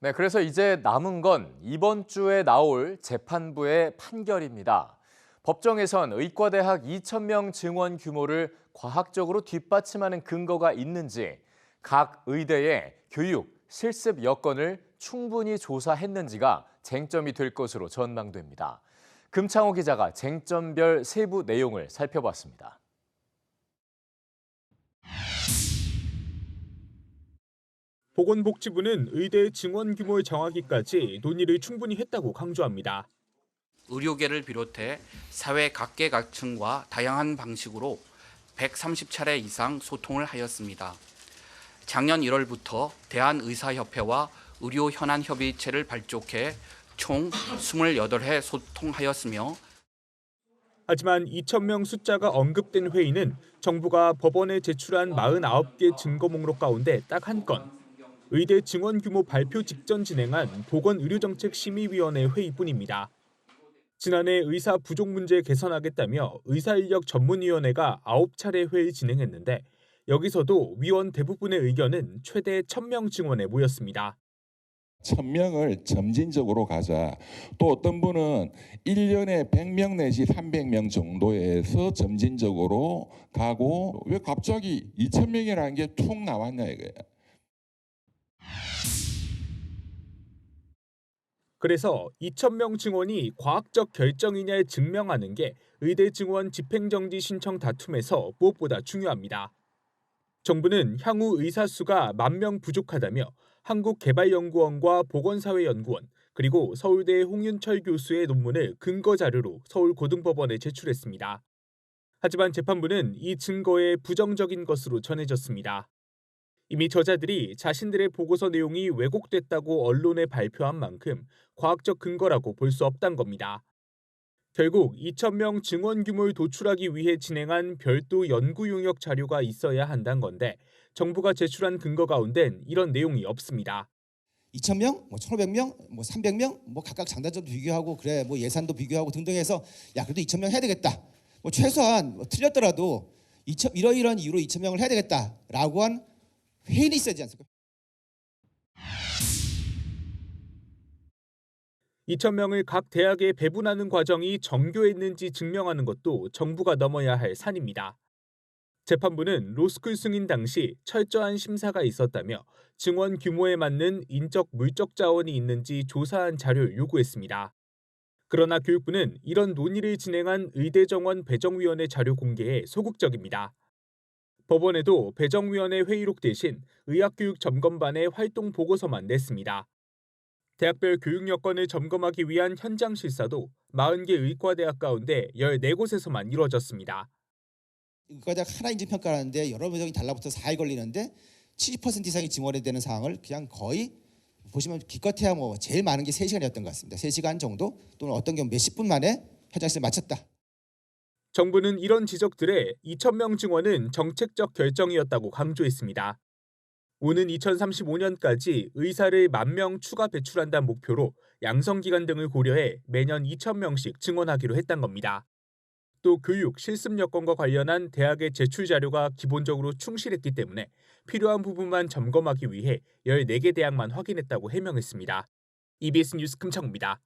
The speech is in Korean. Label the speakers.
Speaker 1: 네, 그래서 이제 남은 건 이번 주에 나올 재판부의 판결입니다. 법정에선 의과대학 2,000명 증원 규모를 과학적으로 뒷받침하는 근거가 있는지, 각 의대의 교육, 실습 여건을 충분히 조사했는지가 쟁점이 될 것으로 전망됩니다. 금창호 기자가 쟁점별 세부 내용을 살펴봤습니다.
Speaker 2: 보건복지부는 의대의 증원 규모를 정하기까지 논의를 충분히 했다고 강조합니다.
Speaker 3: 의료계를 비롯해 사회 각계각층과 다양한 방식으로 130차례 이상 소통을 하였습니다. 작년 1월부터 대한의사협회와 의료현안협의체를 발족해 총 28회 소통하였으며
Speaker 2: 하지만 2,000명 숫자가 언급된 회의는 정부가 법원에 제출한 49개 증거 목록 가운데 딱 한 건, 의대 증원 규모 발표 직전 진행한 보건의료정책심의위원회 회의뿐입니다. 지난해 의사 부족 문제 개선하겠다며 의사인력 전문위원회가 9차례 회의 진행했는데 여기서도 위원 대부분의 의견은 최대 1,000명 증원에 모였습니다.
Speaker 4: 1,000명을 점진적으로 가자. 또 어떤 분은 1년에 100명 내지 300명 정도에서 점진적으로 가고 왜 갑자기 2,000명이라는 게 툭 나왔냐 이거예요.
Speaker 2: 그래서 2,000명 증원이 과학적 결정이냐를 증명하는 게 의대 증원 집행정지 신청 다툼에서 무엇보다 중요합니다. 정부는 향후 의사 수가 10,000명 부족하다며 한국개발연구원과 보건사회연구원 그리고 서울대 홍윤철 교수의 논문을 근거 자료로 서울고등법원에 제출했습니다. 하지만 재판부는 이 증거에 부정적인 것으로 전해졌습니다. 이미 저자들이 자신들의 보고서 내용이 왜곡됐다고 언론에 발표한 만큼 과학적 근거라고 볼 수 없단 겁니다. 결국 2,000명 증원 규모를 도출하기 위해 진행한 별도 연구 용역 자료가 있어야 한다는 건데 정부가 제출한 근거 가운데는 이런 내용이 없습니다.
Speaker 5: 2,000명, 1,500명, 300명, 각각 장단점도 비교하고 그래 예산도 비교하고 등등 해서 야 그래도 2,000명 해야 되겠다. 최소한 틀렸더라도 이러이러한 이유로 2,000명을 해야 되겠다라고 한 회의는 있어야지 않습니까?
Speaker 2: 2,000명을 각 대학에 배분하는 과정이 정교했는지 증명하는 것도 정부가 넘어야 할 산입니다. 재판부는 로스쿨 승인 당시 철저한 심사가 있었다며 증원 규모에 맞는 인적 물적 자원이 있는지 조사한 자료를 요구했습니다. 그러나 교육부는 이런 논의를 진행한 의대정원 배정위원회 자료 공개에 소극적입니다. 법원에도 배정위원회 회의록 대신 의학교육점검반의 활동 보고서만 냈습니다. 대학별 교육 여건을 점검하기 위한 현장 실사도 40개 의과대학 가운데 14곳에서만 이루어졌습니다.
Speaker 5: 의과대학 하나 인증 평가하는데 여러 명이 달라붙어 4일 걸리는데 70% 이상이 증원이 되는 상황을 그냥 거의 보시면 기껏해야 제일 많은 게 3시간이었던 것 같습니다. 3시간 정도 또는 어떤 경우 몇십 분 만에 현장실을 마쳤다.
Speaker 2: 정부는 이런 지적들에 2,000명 증원은 정책적 결정이었다고 강조했습니다. 오는 2035년까지 의사를 10,000명 추가 배출한다는 목표로 양성기간 등을 고려해 매년 2,000명씩 증원하기로 했단 겁니다. 또 교육, 실습 여건과 관련한 대학의 제출 자료가 기본적으로 충실했기 때문에 필요한 부분만 점검하기 위해 14개 대학만 확인했다고 해명했습니다. EBS 뉴스 금창우입니다.